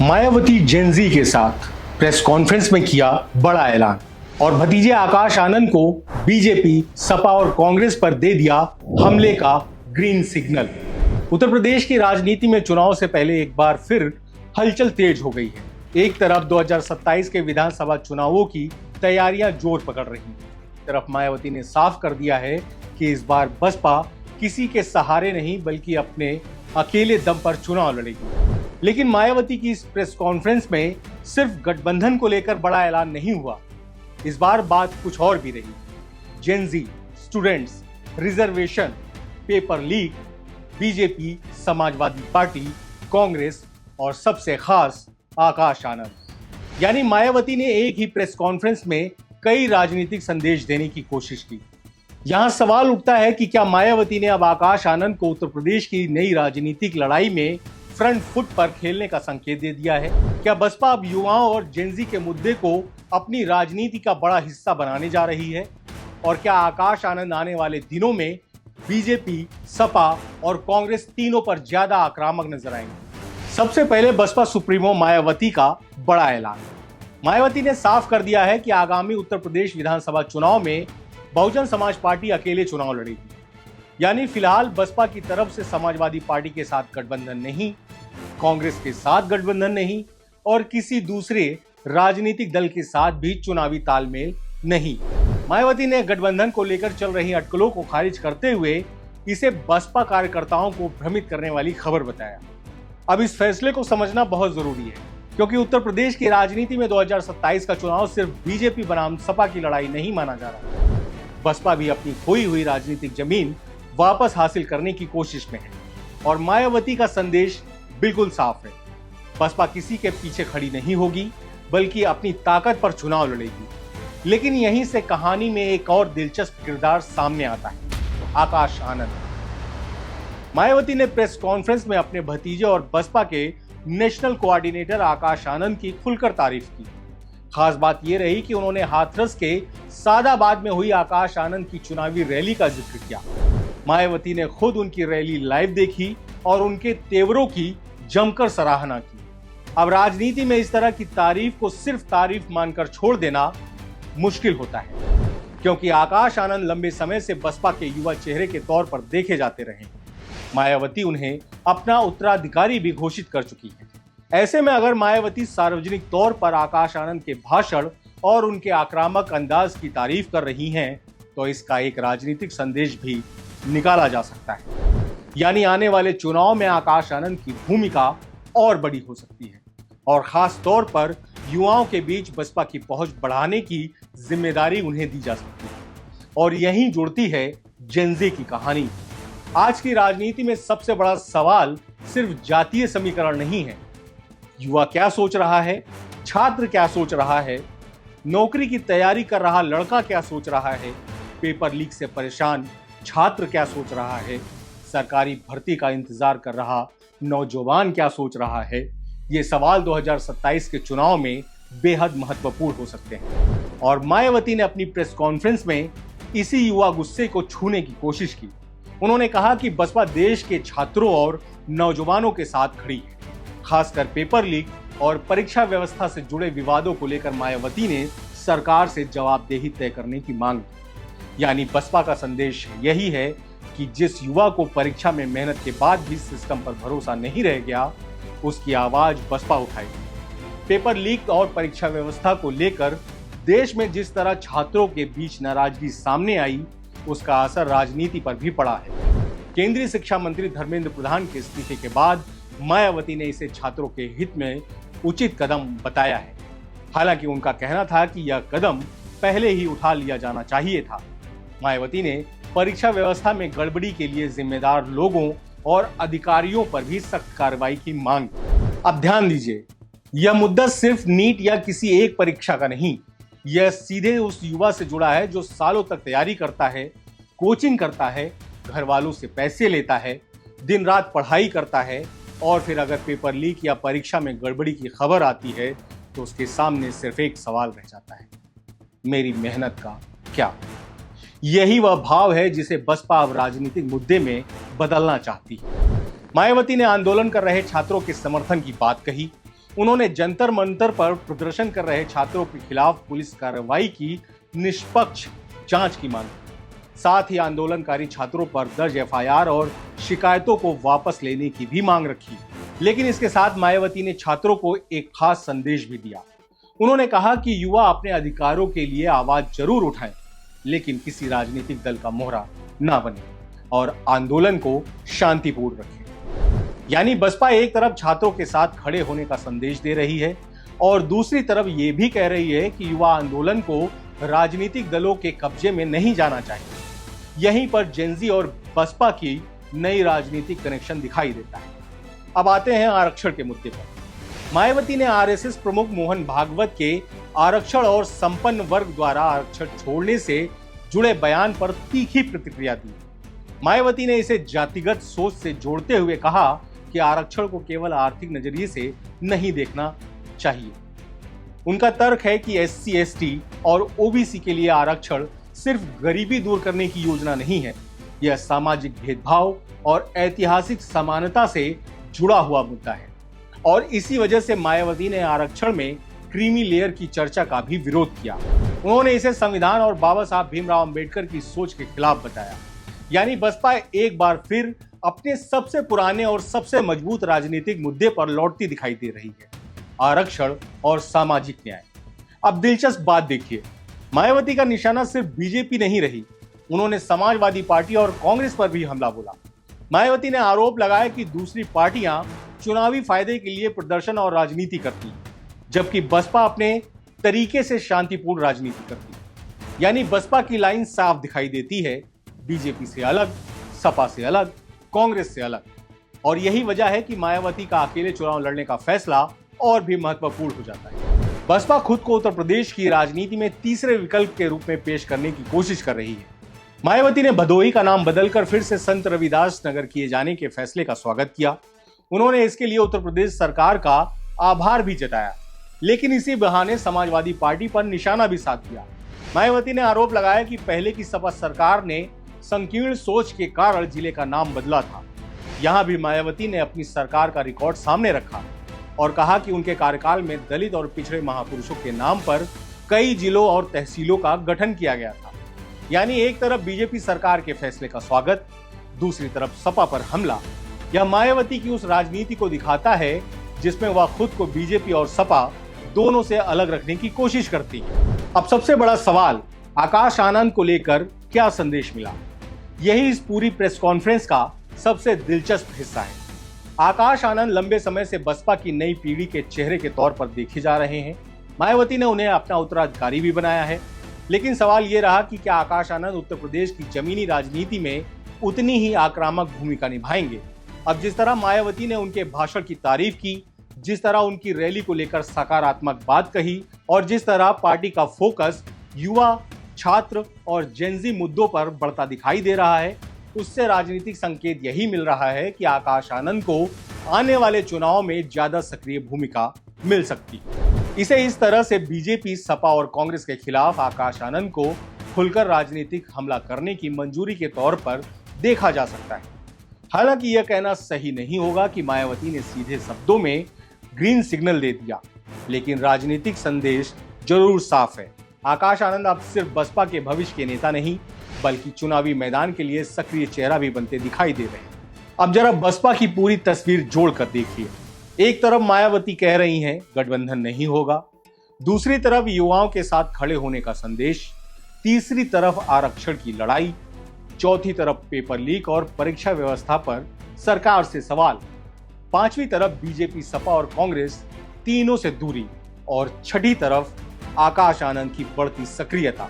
Mayawati Gen Z के साथ press conference में किया बड़ा ऐलान और भतीजे आकाश आनंद को बीजेपी, सपा और कांग्रेस पर दे दिया हमले का ग्रीन सिग्नल। उत्तर प्रदेश की राजनीति में चुनाव से पहले एक बार फिर हलचल तेज हो गई है। एक तरफ 2027 के विधानसभा चुनावों की तैयारियां जोर पकड़ रही हैं, तरफ मायावती ने साफ कर दिया है कि इस बार बसपा किसी के सहारे नहीं बल्कि अपने अकेले दम पर चुनाव लड़ेगी। लेकिन मायावती की इस प्रेस कॉन्फ्रेंस में सिर्फ गठबंधन को लेकर बड़ा ऐलान नहीं हुआ, इस बार बात कुछ और भी रही। Gen Z, students, reservation, paper leak, BJP, Samajwadi party, Congress और सबसे खास आकाश आनंद। यानी मायावती ने एक ही प्रेस कॉन्फ्रेंस में कई राजनीतिक संदेश देने की कोशिश की। यहां सवाल उठता है कि क्या मायावती ने अब आकाश आनंद को उत्तर प्रदेश की नई राजनीतिक लड़ाई में फ्रंट फुट पर खेलने का संकेत दे दिया है? क्या बसपा अब युवाओं और जेनजी के मुद्दे को अपनी राजनीति का बड़ा हिस्सा बनाने जा रही है? और क्या आकाश आनंद आने वाले दिनों में बीजेपी, सपा और कांग्रेस तीनों पर ज्यादा आक्रामक नजर आएंगे? सबसे पहले बसपा सुप्रीमो मायावती का बड़ा ऐलान। मायावती ने साफ कर दिया है कि आगामी उत्तर प्रदेश विधानसभा चुनाव में बहुजन समाज पार्टी अकेले चुनाव लड़ेगी। यानी फिलहाल बसपा की तरफ से समाजवादी पार्टी के साथ गठबंधन नहीं, कांग्रेस के साथ गठबंधन नहीं और किसी दूसरे राजनीतिक दल के साथ भी चुनावी तालमेल नहीं। मायावती ने गठबंधन को लेकर चल रही अटकलों को खारिज करते हुए इसे बसपा कार्यकर्ताओं को भ्रमित करने वाली खबर बताया। अब इस फैसले को समझना बहुत जरूरी है, क्योंकि उत्तर प्रदेश की राजनीति में 2027 का चुनाव सिर्फ बीजेपी बनाम सपा की लड़ाई नहीं माना जा रहा। बसपा भी अपनी खोई हुई राजनीतिक जमीन वापस हासिल करने की कोशिश में है और मायावती का संदेश बिल्कुल साफ है। बसपा किसी के पीछे खड़ी नहीं होगी बल्कि अपनी ताकत पर चुनाव लड़ेगी। लेकिन यहीं से कहानी में एक और दिलचस्प किरदार सामने आता है, आकाश आनंद। मायावती ने प्रेस कॉन्फ्रेंस में अपने भतीजे और बसपा के नेशनल कोऑर्डिनेटर आकाश आनंद की खुलकर तारीफ की। खास बात यह रही कि उन्होंने हाथरस के सादाबाद में हुई आकाश आनंद की चुनावी रैली का जिक्र किया। मायावती ने खुद उनकी रैली लाइव देखी और उनके तेवरों की जमकर सराहना की। अब राजनीति में इस तरह की तारीफ को सिर्फ तारीफ मानकर छोड़ देना मुश्किल होता है, क्योंकि आकाश आनंद लंबे समय से बसपा के युवा चेहरे के तौर पर देखे जाते रहे। मायावती उन्हें अपना उत्तराधिकारी भी घोषित कर चुकी है। ऐसे में अगर मायावती सार्वजनिक तौर पर आकाश आनंद के भाषण और उनके आक्रामक अंदाज की तारीफ कर रही हैं, तो इसका एक राजनीतिक संदेश भी निकाला जा सकता है। यानी आने वाले चुनाव में आकाश आनंद की भूमिका और बड़ी हो सकती है और खास तौर पर युवाओं के बीच बसपा की पहुंच बढ़ाने की जिम्मेदारी उन्हें दी जा सकती है। और यहीं जुड़ती है जेनजी की कहानी। आज की राजनीति में सबसे बड़ा सवाल सिर्फ जातीय समीकरण नहीं है। युवा क्या सोच रहा है, छात्र क्या सोच रहा है, नौकरी की तैयारी कर रहा लड़का क्या सोच रहा है, पेपर लीक से परेशान छात्र क्या सोच रहा है, सरकारी भर्ती का इंतजार कर रहा नौजवान क्या सोच रहा है। ये सवाल 2027 के चुनाव में बेहद महत्वपूर्ण हो सकते हैं और मायावती ने अपनी प्रेस कॉन्फ्रेंस में इसी युवा गुस्से को छूने की कोशिश की। उन्होंने कहा कि बसपा देश के छात्रों और नौजवानों के साथ खड़ी है। खासकर पेपर लीक और परीक्षा व्यवस्था से जुड़े विवादों को लेकर मायावती ने सरकार से जवाबदेही तय करने की मांग की। यानी बसपा का संदेश यही है कि जिस युवा को परीक्षा में मेहनत के बाद भी सिस्टम पर भरोसा नहीं रह गया, उसकी आवाज बसपा उठाएगी। पेपर लीक और परीक्षा व्यवस्था को लेकर देश में जिस तरह छात्रों के बीच नाराजगी सामने आई, उसका असर राजनीति पर भी पड़ा है। केंद्रीय शिक्षा मंत्री धर्मेंद्र प्रधान के इस्तीफे के बाद मायावती ने इसे छात्रों के हित में उचित कदम बताया है। हालांकि उनका कहना था कि यह कदम पहले ही उठा लिया जाना चाहिए था। मायावती ने परीक्षा व्यवस्था में गड़बड़ी के लिए जिम्मेदार लोगों और अधिकारियों पर भी सख्त कार्रवाई की मांग की। अब ध्यान दीजिए, यह मुद्दा सिर्फ नीट या किसी एक परीक्षा का नहीं, यह सीधे उस युवा से जुड़ा है जो सालों तक तैयारी करता है, कोचिंग करता है, घर वालों से पैसे लेता है, दिन रात पढ़ाई करता है और फिर अगर पेपर लीक या परीक्षा में गड़बड़ी की खबर आती है तो उसके सामने सिर्फ एक सवाल रह जाता है, मेरी मेहनत का क्या? यही वह भाव है जिसे बसपा अब राजनीतिक मुद्दे में बदलना चाहती है। मायावती ने आंदोलन कर रहे छात्रों के समर्थन की बात कही। उन्होंने जंतर मंतर पर प्रदर्शन कर रहे छात्रों के खिलाफ पुलिस कार्रवाई की निष्पक्ष जांच की मांग की। साथ ही आंदोलनकारी छात्रों पर दर्ज एफआईआर और शिकायतों को वापस लेने की भी मांग रखी। लेकिन इसके साथ मायावती ने छात्रों को एक खास संदेश भी दिया। उन्होंने कहा कि युवा अपने अधिकारों के लिए आवाज जरूर उठाएं, लेकिन किसी राजनीतिक दल का मोहरा ना बने और आंदोलन को शांतिपूर्ण रखें। यानी बसपा एक तरफ छात्रों के साथ खड़े होने का संदेश दे रही है और दूसरी तरफ ये भी कह रही है कि युवा आंदोलन को राजनीतिक दलों के कब्जे में नहीं जाना चाहिए। यहीं पर जेनजी और बसपा की नई राजनीतिक कनेक्शन दिखाई देता है। अब आते हैं आरक्षण के मुद्दे पर। मायावती ने आरएसएस प्रमुख मोहन भागवत के आरक्षण और संपन्न वर्ग द्वारा आरक्षण छोड़ने से जुड़े बयान पर तीखी प्रतिक्रिया दी। मायावती ने इसे जातिगत सोच से जोड़ते हुए कहा कि आरक्षण को केवल आर्थिक नजरिए से नहीं देखना चाहिए। उनका तर्क है कि एससी, एसटी और ओबीसी के लिए आरक्षण सिर्फ गरीबी दूर करने की योजना नहीं है, यह सामाजिक भेदभाव और ऐतिहासिक समानता से जुड़ा हुआ मुद्दा है। और इसी वजह से मायावती ने आरक्षण में क्रीमी लेयर की चर्चा का भी विरोध किया। उन्होंने इसे संविधान और बाबा साहब भीमराव अंबेडकर की सोच के खिलाफ बताया। यानी बसपा एक बार फिर अपने सबसे पुराने और सबसे मजबूत राजनीतिक मुद्दे पर लौटती दिखाई दे रही है, आरक्षण और सामाजिक न्याय। अब दिलचस्प बात देखिए, मायावती का निशाना सिर्फ बीजेपी नहीं रही, उन्होंने समाजवादी पार्टी और कांग्रेस पर भी हमला बोला। मायावती ने आरोप लगाया कि दूसरी पार्टियां चुनावी फायदे के लिए प्रदर्शन और राजनीति करती, जबकि बसपा अपने तरीके से शांतिपूर्ण राजनीति करती। यानी बसपा की लाइन साफ दिखाई देती है, बीजेपी से अलग, सपा से अलग, कांग्रेस से अलग। और यही वजह है कि मायावती का अकेले चुनाव लड़ने का फैसला और भी महत्वपूर्ण हो जाता है। बसपा खुद को उत्तर प्रदेश की राजनीति में तीसरे विकल्प के रूप में पेश करने की कोशिश कर रही है। मायावती ने भदोही का नाम बदलकर फिर से संत रविदास नगर किए जाने के फैसले का स्वागत किया। उन्होंने इसके लिए उत्तर प्रदेश सरकार का आभार भी जताया, लेकिन इसी बहाने समाजवादी पार्टी पर निशाना भी साध दिया। मायावती ने आरोप लगाया कि पहले की सपा सरकार ने संकीर्ण सोच के कारण जिले का नाम बदला था। यहां भी मायावती ने अपनी सरकार का रिकॉर्ड सामने रखा और कहा कि उनके कार्यकाल में दलित और पिछड़े महापुरुषों के नाम पर कई जिलों और तहसीलों का गठन किया गया था। यानी एक तरफ बीजेपी सरकार के फैसले का स्वागत, दूसरी तरफ सपा पर हमला। यह मायावती की उस राजनीति को दिखाता है जिसमें वह खुद को बीजेपी और सपा दोनों से अलग रखने की कोशिश करती है। अब सबसे बड़ा सवाल, आकाश आनंद को लेकर क्या संदेश मिला? यही इस पूरी प्रेस कॉन्फ्रेंस का सबसे दिलचस्प हिस्सा है। आकाश आनंद लंबे समय से बसपा की नई पीढ़ी के चेहरे के तौर पर देखे जा रहे हैं। मायावती ने उन्हें अपना उत्तराधिकारी भी बनाया है, लेकिन सवाल यह रहा कि क्या आकाश आनंद उत्तर प्रदेश की जमीनी राजनीति में उतनी ही आक्रामक भूमिका निभाएंगे? अब जिस तरह मायावती ने उनके भाषण की तारीफ की, जिस तरह उनकी रैली को लेकर सकारात्मक बात कही और जिस तरह पार्टी का फोकस युवा, छात्र और जेनजी मुद्दों पर बढ़ता दिखाई दे रहा है, उससे राजनीतिक संकेत यही मिल रहा है कि आकाश आनंद को आने वाले चुनाव में ज्यादा सक्रिय भूमिका मिल सकती है। इसे इस तरह से बीजेपी, सपा और कांग्रेस के खिलाफ आकाश आनंद को खुलकर राजनीतिक हमला करने की मंजूरी के तौर पर देखा जा सकता है। हालांकि यह कहना सही नहीं होगा कि मायावती ने सीधे शब्दों में ग्रीन सिग्नल दे दिया, लेकिन राजनीतिक संदेश जरूर साफ है। आकाश आनंद अब सिर्फ बसपा के भविष्य के नेता नहीं, बल्कि चुनावी मैदान के लिए सक्रिय चेहरा भी बनते दिखाई दे रहे हैं। अब जरा बसपा की पूरी तस्वीर जोड़कर देखिए। एक तरफ मायावती कह रही हैं गठबंधन नहीं होगा, दूसरी तरफ युवाओं के साथ खड़े होने का संदेश, तीसरी तरफ आरक्षण की लड़ाई, चौथी तरफ पेपर लीक और परीक्षा व्यवस्था पर सरकार से सवाल, पांचवी तरफ बीजेपी, सपा और कांग्रेस तीनों से दूरी और छठी तरफ आकाश आनंद की बढ़ती सक्रियता।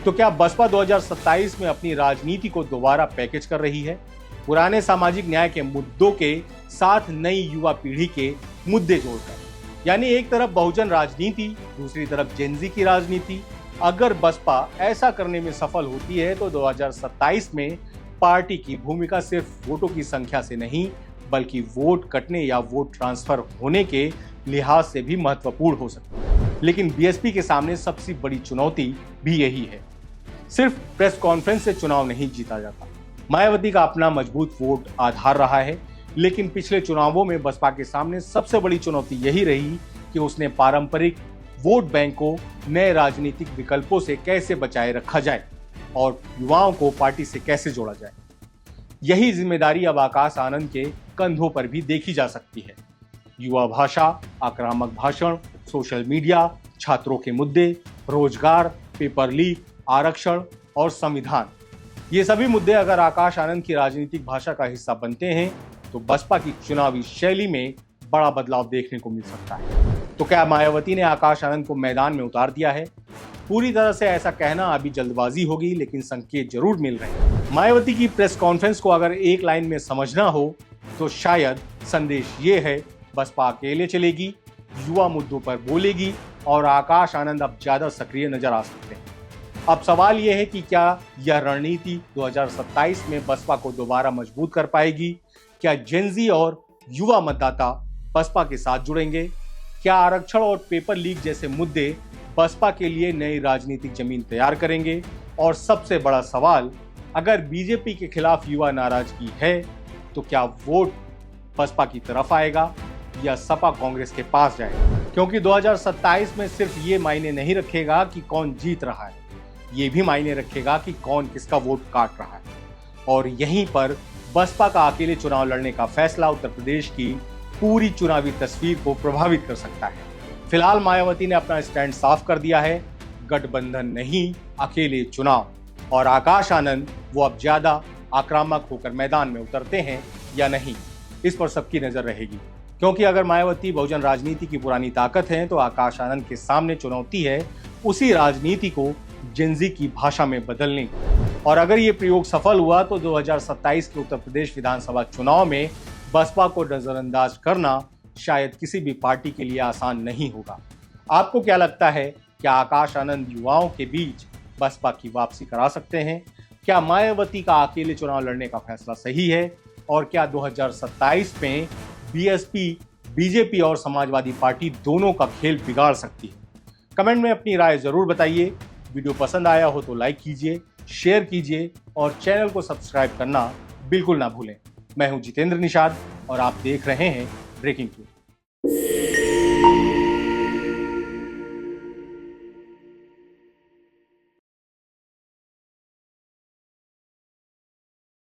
तो क्या बसपा 2027 में अपनी राजनीति को दोबारा पैकेज कर रही है? पुराने सामाजिक न्याय के मुद्दों के साथ नई युवा पीढ़ी के मुद्दे जोड़कर। यानी एक तरफ बहुजन राजनीति, दूसरी तरफ जेनजी की राजनीति। अगर बसपा ऐसा करने में सफल होती है तो 2027 में पार्टी की भूमिका सिर्फ वोटों की संख्या से नहीं, बल्कि वोट कटने या वोट ट्रांसफर होने के लिहाज से भी महत्वपूर्ण हो सकती है। लेकिन बीएसपी के सामने सबसे बड़ी चुनौती भी यही है। सिर्फ प्रेस कॉन्फ्रेंस से चुनाव नहीं जीता जाता। मायावती का अपना मजबूत वोट आधार रहा है, लेकिन पिछले चुनावों में बसपा के सामने सबसे बड़ी चुनौती यही रही कि उसने पारंपरिक वोट बैंक को नए राजनीतिक विकल्पों से कैसे बचाए रखा जाए और युवाओं को पार्टी से कैसे जोड़ा जाए। यही जिम्मेदारी अब आकाश आनंद के कंधों पर भी देखी जा सकती है। युवा भाषा, आक्रामक भाषण, सोशल मीडिया, छात्रों के मुद्दे, रोजगार, पेपर लीक, आरक्षण और संविधान, ये सभी मुद्दे अगर आकाश आनंद की राजनीतिक भाषा का हिस्सा बनते हैं तो बसपा की चुनावी शैली में बड़ा बदलाव देखने को मिल सकता है। तो क्या मायावती ने आकाश आनंद को मैदान में उतार दिया है? पूरी तरह से ऐसा कहना अभी जल्दबाजी होगी, लेकिन संकेत जरूर मिल रहे हैं। मायावती की प्रेस कॉन्फ्रेंस को अगर एक लाइन में समझना हो तो शायद संदेश ये है, बसपा अकेले चलेगी, युवा मुद्दों पर बोलेगी और आकाश आनंद अब ज्यादा सक्रिय नजर आ सकते हैं। अब सवाल यह है कि क्या यह रणनीति 2027 में बसपा को दोबारा मजबूत कर पाएगी? क्या जेनजी और युवा मतदाता बसपा के साथ जुड़ेंगे? क्या आरक्षण और पेपर लीक जैसे मुद्दे बसपा के लिए नई राजनीतिक जमीन तैयार करेंगे? और सबसे बड़ा सवाल, अगर बीजेपी के खिलाफ युवा नाराजगी है तो क्या वोट बसपा की तरफ आएगा या सपा कांग्रेस के पास जाएगा? क्योंकि 2027 में सिर्फ ये मायने नहीं रखेगा कि कौन जीत रहा है, ये भी मायने रखेगा कि कौन किसका वोट काट रहा है। और यहीं पर बसपा का अकेले चुनाव लड़ने का फैसला उत्तर प्रदेश की पूरी चुनावी तस्वीर को प्रभावित कर सकता है। फिलहाल मायावती ने अपना स्टैंड साफ कर दिया है, गठबंधन नहीं, अकेले चुनाव। और आकाश आनंद वो अब ज्यादा आक्रामक होकर मैदान में उतरते हैं या नहीं, इस पर सबकी नजर रहेगी। क्योंकि अगर मायावती बहुजन राजनीति की पुरानी ताकत है तो आकाश आनंद के सामने चुनौती है उसी राजनीति को जेनजी की भाषा में बदलने की। और अगर ये प्रयोग सफल हुआ तो 2027 के उत्तर प्रदेश विधानसभा चुनाव में बसपा को नजरअंदाज करना शायद किसी भी पार्टी के लिए आसान नहीं होगा। आपको क्या लगता है, क्या आकाश आनंद युवाओं के बीच बसपा की वापसी करा सकते हैं? क्या मायावती का अकेले चुनाव लड़ने का फैसला सही है? और क्या 2027 में बीएसपी, बीजेपी और समाजवादी पार्टी दोनों का खेल बिगाड़ सकती है? कमेंट में अपनी राय जरूर बताइए। वीडियो पसंद आया हो तो लाइक कीजिए, शेयर कीजिए और चैनल को सब्सक्राइब करना बिल्कुल ना भूलें। मैं हूं जितेंद्र निषाद और आप देख रहे हैं ब्रेकिंग न्यूज।